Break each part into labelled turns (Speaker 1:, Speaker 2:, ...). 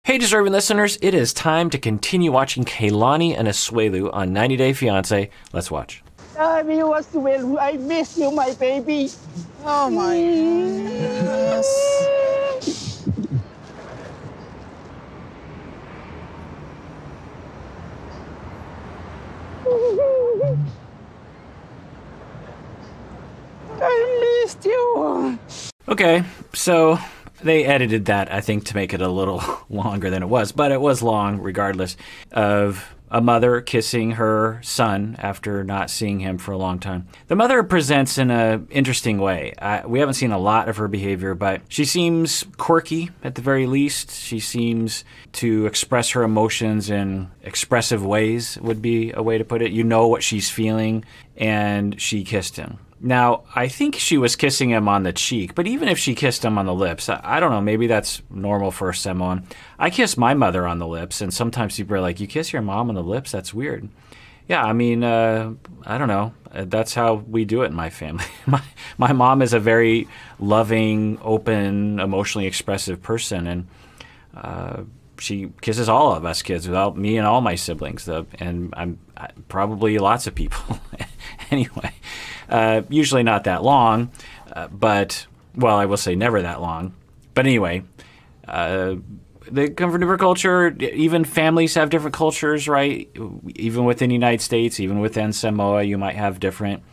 Speaker 1: Hey, deserving listeners, it is time to continue watching Kalani and Asuelu on 90 Day Fiancé. Let's watch.
Speaker 2: Asuelu, I miss you, my baby.
Speaker 3: Oh my goodness.
Speaker 2: I missed you.
Speaker 1: Okay, so they edited that, I think, to make it a little longer than it was, but it was long regardless of a mother kissing her son after not seeing him for a long time. The mother presents in an interesting way. We haven't seen a lot of her behavior, but she seems quirky at the very least. She seems to express her emotions in expressive ways, would be a way to put it. You know what she's feeling, and she kissed him. Now, I think she was kissing him on the cheek, but even if she kissed him on the lips, I don't know, maybe that's normal for a Samoan. I kiss my mother on the lips, and sometimes people are like, you kiss your mom on the lips? That's weird. Yeah, I mean, I don't know. That's how we do it in my family. My mom is a very loving, open, emotionally expressive person, and she kisses all of us kids, without me and all my siblings, and I'm probably lots of people. Anyway. Usually not that long, but, well, I will say never that long. But anyway, they come from different culture. Even families have different cultures, right? Even within the United States, even within Samoa, you might have different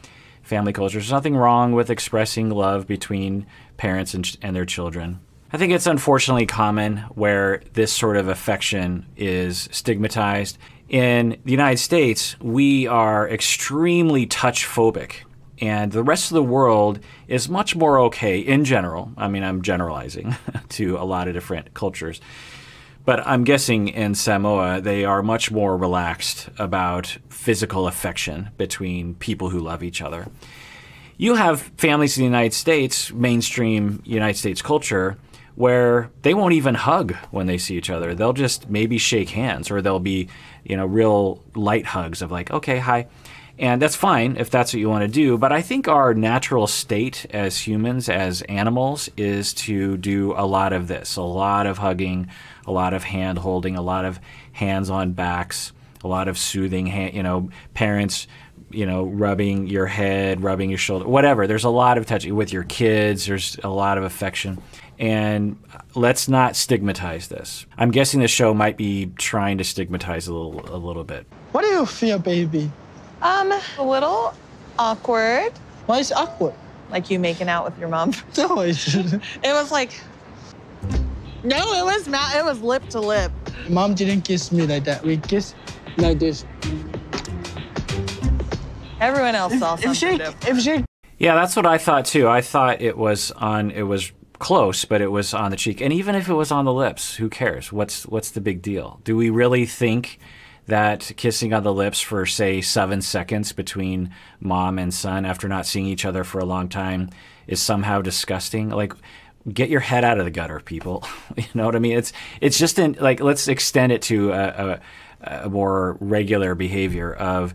Speaker 1: family cultures. There's nothing wrong with expressing love between parents and their children. I think it's unfortunately common where this sort of affection is stigmatized. In the United States, we are extremely touch-phobic. And the rest of the world is much more okay in general. I mean, I'm generalizing to a lot of different cultures. But I'm guessing in Samoa, they are much more relaxed about physical affection between people who love each other. You have families in the United States, mainstream United States culture, where they won't even hug when they see each other. They'll just maybe shake hands, or they'll be, real light hugs of like, okay, hi. And that's fine if that's what you want to do, but I think our natural state as humans, as animals, is to do a lot of this. A lot of hugging, a lot of hand holding, a lot of hands on backs, a lot of soothing, parents, rubbing your head, rubbing your shoulder, whatever. There's a lot of touching with your kids. There's a lot of affection. And let's not stigmatize this. I'm guessing the show might be trying to stigmatize a little bit.
Speaker 2: What do you feel, baby?
Speaker 3: A little awkward.
Speaker 2: Why is it awkward?
Speaker 3: Like you making out with your mom.
Speaker 2: No, it shouldn't.
Speaker 3: It was like, no, it was not. It was lip to lip.
Speaker 2: Mom didn't kiss me like that. We kissed like this.
Speaker 3: Everyone else saw something different.
Speaker 1: Yeah, that's what I thought too. I thought it was close, but it was on the cheek. And even if it was on the lips, who cares? What's the big deal? Do we really think that kissing on the lips for, say, 7 seconds between mom and son after not seeing each other for a long time is somehow disgusting? Like, get your head out of the gutter, people. You know what I mean? It's just let's extend it to a more regular behavior of,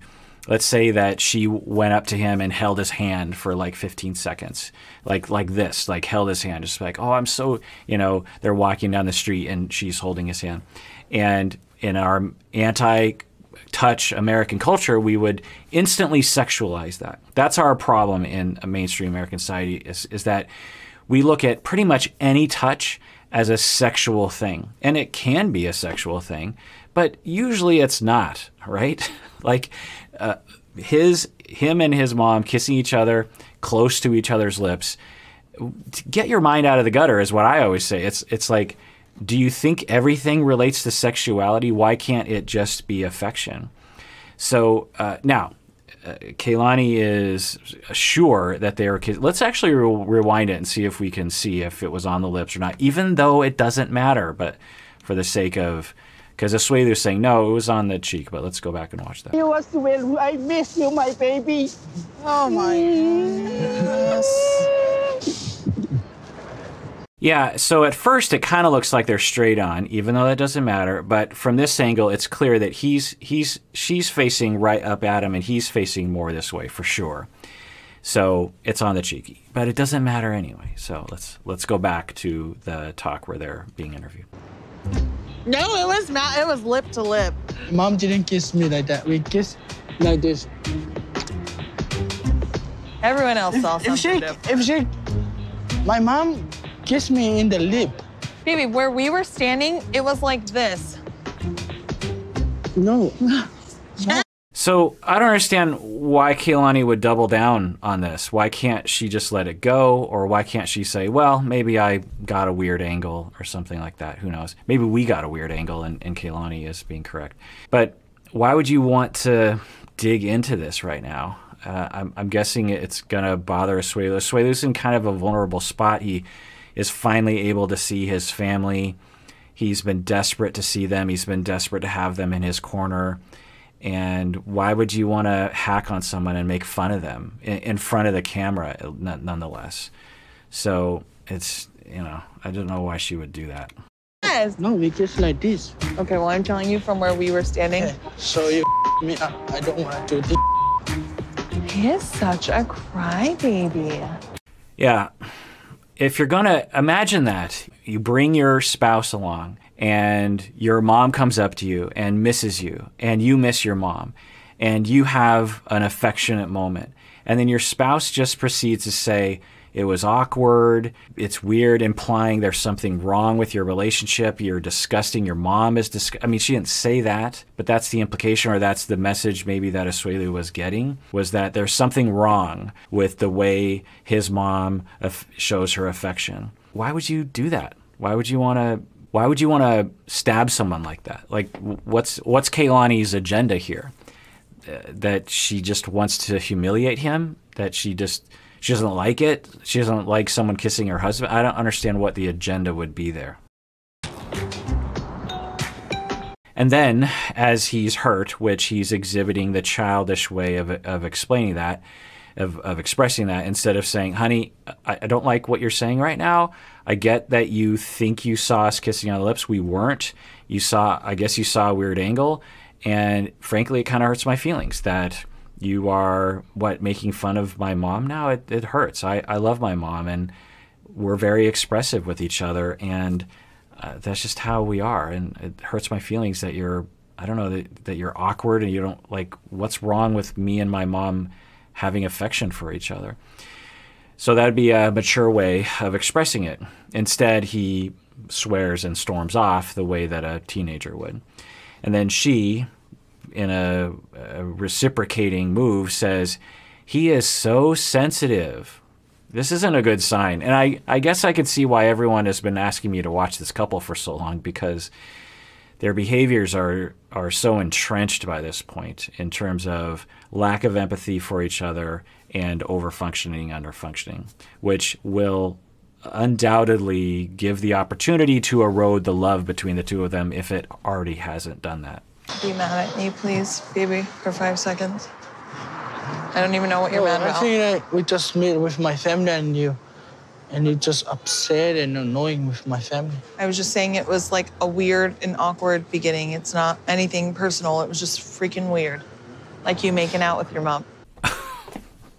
Speaker 1: let's say that she went up to him and held his hand for like 15 seconds, like this, like held his hand, just like, oh, I'm so, they're walking down the street and she's holding his hand. And in our anti-touch American culture, we would instantly sexualize that. That's our problem in a mainstream American society is that we look at pretty much any touch as a sexual thing. And it can be a sexual thing, but usually it's not, right? Like him and his mom kissing each other close to each other's lips. Get your mind out of the gutter is what I always say. It's like, do you think everything relates to sexuality? Why can't it just be affection? So now, Kalani is sure that they are kids. Let's actually rewind it and see if we can see if it was on the lips or not, even though it doesn't matter, but for the sake of, because Asuelu is saying, no, it was on the cheek, but let's go back and watch that.
Speaker 2: Asuelu, I miss you, my baby.
Speaker 3: Oh my goodness.
Speaker 1: Yeah, so at first it kind of looks like they're straight on, even though that doesn't matter. But from this angle, it's clear that she's facing right up at him, and he's facing more this way for sure. So it's on the cheeky, but it doesn't matter anyway. So let's go back to the talk where they're being interviewed.
Speaker 3: No, it was lip to lip.
Speaker 2: Mom didn't kiss me like that. We kissed like this.
Speaker 3: Everyone else saw something different.
Speaker 2: My mom kissed me in the lip.
Speaker 3: Baby, where we were standing, it was like this.
Speaker 2: No.
Speaker 1: So I don't understand why Kalani would double down on this. Why can't she just let it go? Or why can't she say, well, maybe I got a weird angle or something like that. Who knows? Maybe we got a weird angle and Kalani is being correct. But why would you want to dig into this right now? I'm guessing it's going to bother Asuelu. Asuelu's in kind of a vulnerable spot. He is finally able to see his family. He's been desperate to see them. He's been desperate to have them in his corner. And why would you want to hack on someone and make fun of them in front of the camera, nonetheless? So it's, I don't know why she would do that.
Speaker 3: Yes.
Speaker 2: No, we kissed like this.
Speaker 3: Okay, well, I'm telling you from where we were standing.
Speaker 2: Hey, so you me up. I don't want to do this.
Speaker 3: He is such a crybaby.
Speaker 1: Yeah. If you're going to imagine that, you bring your spouse along and your mom comes up to you and misses you and you miss your mom and you have an affectionate moment. And then your spouse just proceeds to say, it was awkward, it's weird, implying there's something wrong with your relationship, you're disgusting, your mom is I mean, she didn't say that, but that's the implication, or that's the message maybe that Asuelu was getting, was that there's something wrong with the way his mom shows her affection. Why would you do that? Why would you want to stab someone like that? Like, what's Kalani's agenda here? That she just wants to humiliate him? That she doesn't like it? She doesn't like someone kissing her husband? I don't understand what the agenda would be there. And then, as he's hurt, which he's exhibiting the childish way of explaining that, of expressing that, instead of saying, honey, I don't like what you're saying right now. I get that you think you saw us kissing on the lips. We weren't. I guess you saw a weird angle. And frankly, it kind of hurts my feelings that you are, making fun of my mom now? It hurts. I love my mom, and we're very expressive with each other, and that's just how we are. And it hurts my feelings that that you're awkward and you don't, like, what's wrong with me and my mom having affection for each other? So that'd be a mature way of expressing it. Instead, he swears and storms off the way that a teenager would. And then she, in a reciprocating move, says, he is so sensitive. This isn't a good sign. And I guess I could see why everyone has been asking me to watch this couple for so long, because their behaviors are so entrenched by this point in terms of lack of empathy for each other and over-functioning, under-functioning, which will undoubtedly give the opportunity to erode the love between the two of them if it already hasn't done that.
Speaker 3: Be mad at me, please, baby, for 5 seconds. I don't even know what you're mad about.
Speaker 2: I think that we just met with my family and you're just upset and annoying with my family.
Speaker 3: I was just saying it was like a weird and awkward beginning. It's not anything personal. It was just freaking weird. Like you making out with your mom.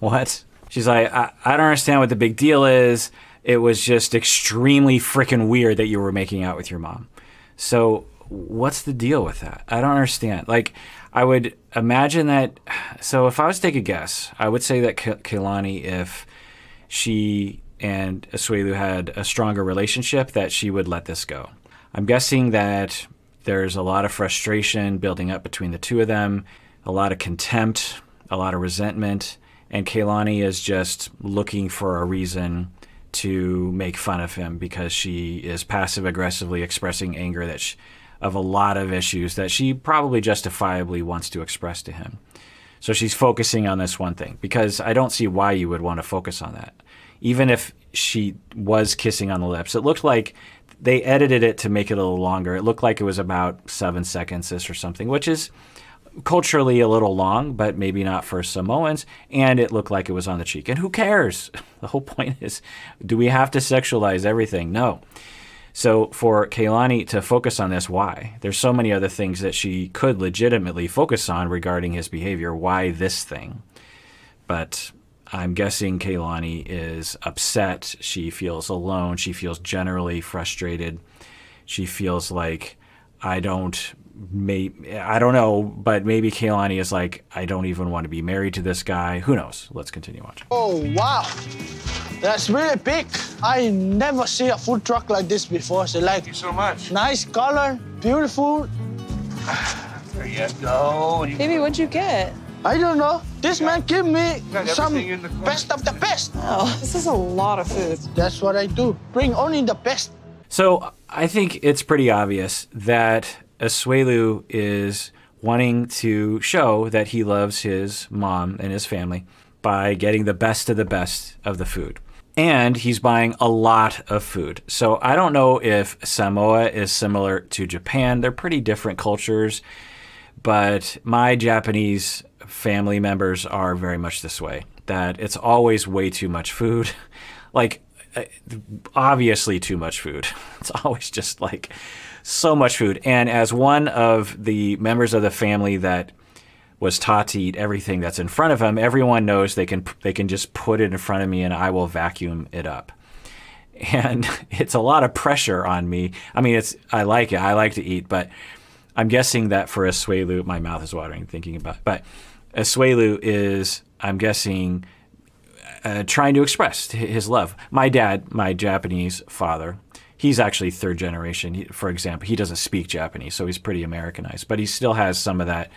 Speaker 1: What? She's like, I don't understand what the big deal is. It was just extremely freaking weird that you were making out with your mom. So what's the deal with that? I don't understand. Like, I would imagine that, so if I was to take a guess, I would say that Kalani, if she and Asuelu had a stronger relationship, that she would let this go. I'm guessing that there's a lot of frustration building up between the two of them, a lot of contempt, a lot of resentment, and Kalani is just looking for a reason to make fun of him because she is passive-aggressively expressing anger of a lot of issues that she probably justifiably wants to express to him. So she's focusing on this one thing, because I don't see why you would want to focus on that. Even if she was kissing on the lips, it looked like they edited it to make it a little longer. It looked like it was about 7 seconds-ish or something, which is culturally a little long, but maybe not for Samoans, and it looked like it was on the cheek. And who cares? The whole point is, do we have to sexualize everything? No. So for Kalani to focus on this, why? There's so many other things that she could legitimately focus on regarding his behavior. Why this thing? But I'm guessing Kalani is upset. She feels alone. She feels generally frustrated. She feels like I don't know, but maybe Kalani is like, I don't even want to be married to this guy. Who knows? Let's continue watching.
Speaker 2: Oh, wow. That's really big. I never see a food truck like this before. So like,
Speaker 4: Thank you so much.
Speaker 2: nice color, beautiful.
Speaker 4: There you go.
Speaker 3: Baby, what'd you get?
Speaker 2: I don't know. This man give me
Speaker 4: got
Speaker 2: some
Speaker 4: everything in the car.
Speaker 2: best of the best.
Speaker 3: Oh, this is a lot of food.
Speaker 2: That's what I do. Bring only the best.
Speaker 1: So I think it's pretty obvious that Asuelu is wanting to show that he loves his mom and his family by getting the best of the food. And he's buying a lot of food. So I don't know if Samoa is similar to Japan. They're pretty different cultures, but my Japanese family members are very much this way, that it's always way too much food. Like, obviously too much food. It's always just like so much food. And as one of the members of the family that was taught to eat everything that's in front of him, everyone knows they can just put it in front of me and I will vacuum it up. And it's a lot of pressure on me. I mean, I like it. I like to eat, but I'm guessing that for Asuelu, my mouth is watering thinking about it, but Asuelu is, I'm guessing, trying to express his love. My dad, my Japanese father, he's actually third generation. For example, he doesn't speak Japanese, so he's pretty Americanized, but he still has some of that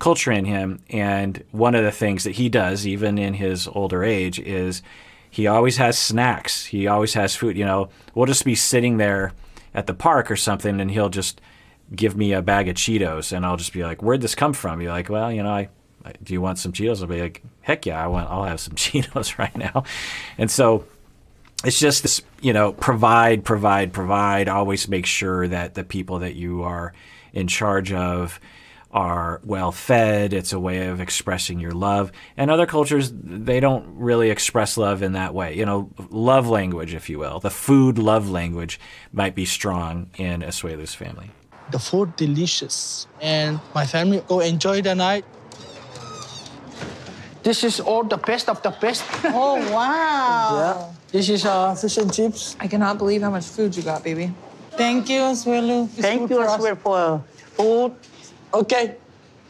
Speaker 1: culture in him. And one of the things that he does, even in his older age, is he always has snacks. He always has food. You know, we'll just be sitting there at the park or something, and he'll just give me a bag of Cheetos, and I'll just be like, "Where'd this come from?" You're like, "Well, you know, do you want some Cheetos?" I'll be like, "Heck yeah, I'll have some Cheetos right now." And so it's just this, you know, provide, always make sure that the people that you are in charge of are well fed. It's a way of expressing your love. And other cultures, they don't really express love in that way. You know, love language, if you will. The food love language might be strong in Asuelu's family.
Speaker 2: The food delicious. And my family go enjoy the night. This is all the best of the best.
Speaker 3: Oh, wow.
Speaker 2: Yeah. This is fish and chips.
Speaker 3: I cannot believe how much food you got, baby.
Speaker 2: Thank you, Asuelu.
Speaker 5: Thank you as well for food.
Speaker 2: Okay.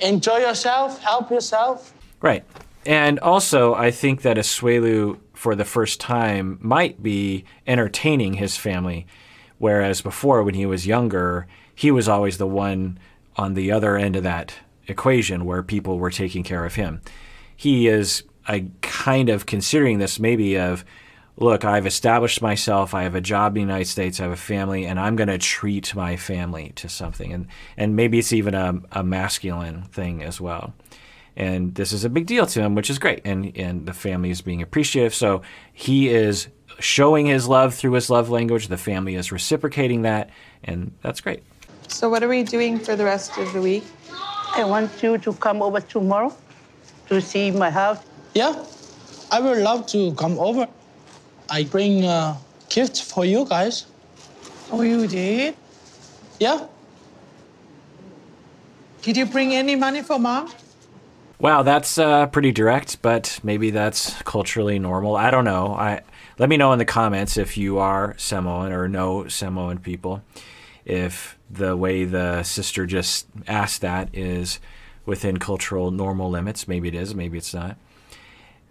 Speaker 2: Enjoy yourself. Help yourself.
Speaker 1: Right. And also, I think that Asuelu, for the first time, might be entertaining his family, whereas before, when he was younger, he was always the one on the other end of that equation where people were taking care of him. He is kind of considering this maybe of, look, I've established myself, I have a job in the United States, I have a family, and I'm going to treat my family to something. And maybe it's even a masculine thing as well. And this is a big deal to him, which is great. And the family is being appreciative. So he is showing his love through his love language. The family is reciprocating that, and that's great.
Speaker 3: So what are we doing for the rest of the week?
Speaker 5: I want you to come over tomorrow to see my house.
Speaker 2: Yeah, I would love to come over. I bring gifts for you guys.
Speaker 6: Oh, you did?
Speaker 2: Yeah.
Speaker 6: Did you bring any money for Mom?
Speaker 1: Wow, that's pretty direct, but maybe that's culturally normal. I don't know. Let me know in the comments if you are Samoan or know Samoan people, if the way the sister just asked that is within cultural normal limits. Maybe it is, maybe it's not.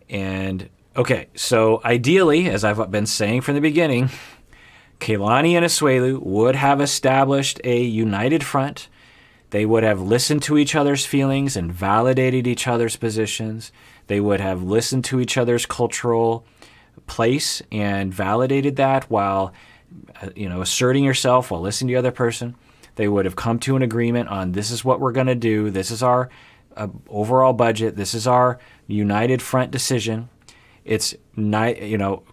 Speaker 1: And okay, so ideally, as I've been saying from the beginning, Kalani and Asuelu would have established a united front. They would have listened to each other's feelings and validated each other's positions. They would have listened to each other's cultural place and validated that while, you know, asserting yourself while listening to the other person. They would have come to an agreement on, this is what we're going to do. This is our overall budget. This is our united front decision. It's neither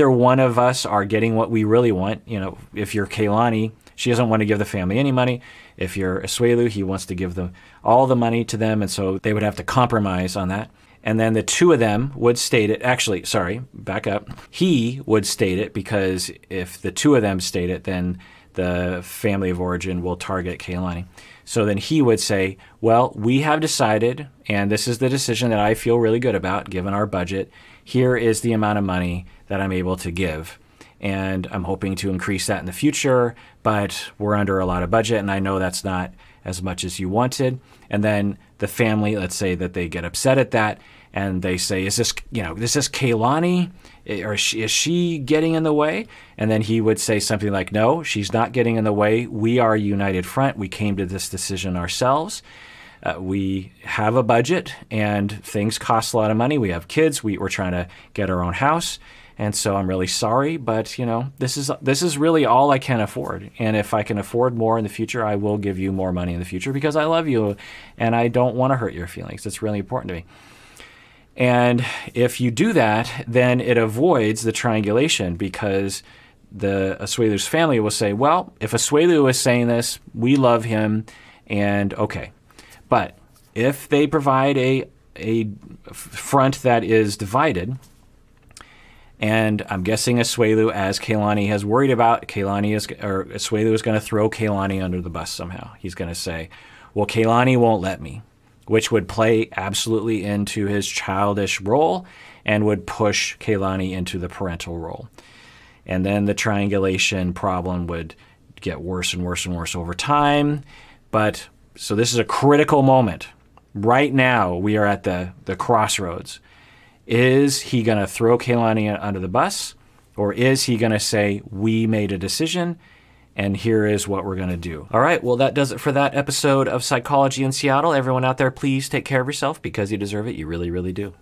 Speaker 1: one of us are getting what we really want. You know, if you're Kalani, she doesn't want to give the family any money. If you're Asuelu, he wants to give them all the money to them, and so they would have to compromise on that. And then the two of them would state it. Actually, sorry, back up. He would state it, because if the two of them state it, then the family of origin will target Kalani. So then he would say, well, we have decided, and this is the decision that I feel really good about, given our budget. Here is the amount of money that I'm able to give. and I'm hoping to increase that in the future, but we're under a lot of budget, and I know that's not as much as you wanted. And then the family, let's say that they get upset at that, and they say, is this Kalani? Or is she getting in the way? And then he would say something like, no, she's not getting in the way. We are a united front. We came to this decision ourselves. We have a budget, and things cost a lot of money. We have kids. We're trying to get our own house. And so I'm really sorry, but this is really all I can afford. And if I can afford more in the future, I will give you more money in the future because I love you and I don't want to hurt your feelings. It's really important to me. And if you do that, then it avoids the triangulation because the Asuelu's family will say, well, if Asuelu is saying this, we love him, and okay. But if they provide a front that is divided, and I'm guessing Asuelu, as Kalani has worried about, Asuelu is going to throw Kalani under the bus somehow. He's going to say, well, Kalani won't let me, which would play absolutely into his childish role and would push Kalani into the parental role. And then the triangulation problem would get worse and worse and worse over time. But so this is a critical moment. Right now, we are at the crossroads. Is he going to throw Kalani under the bus, or is he going to say, we made a decision, and here is what we're going to do? All right, well, that does it for that episode of Psychology in Seattle. Everyone out there, please take care of yourself because you deserve it. You really, really do.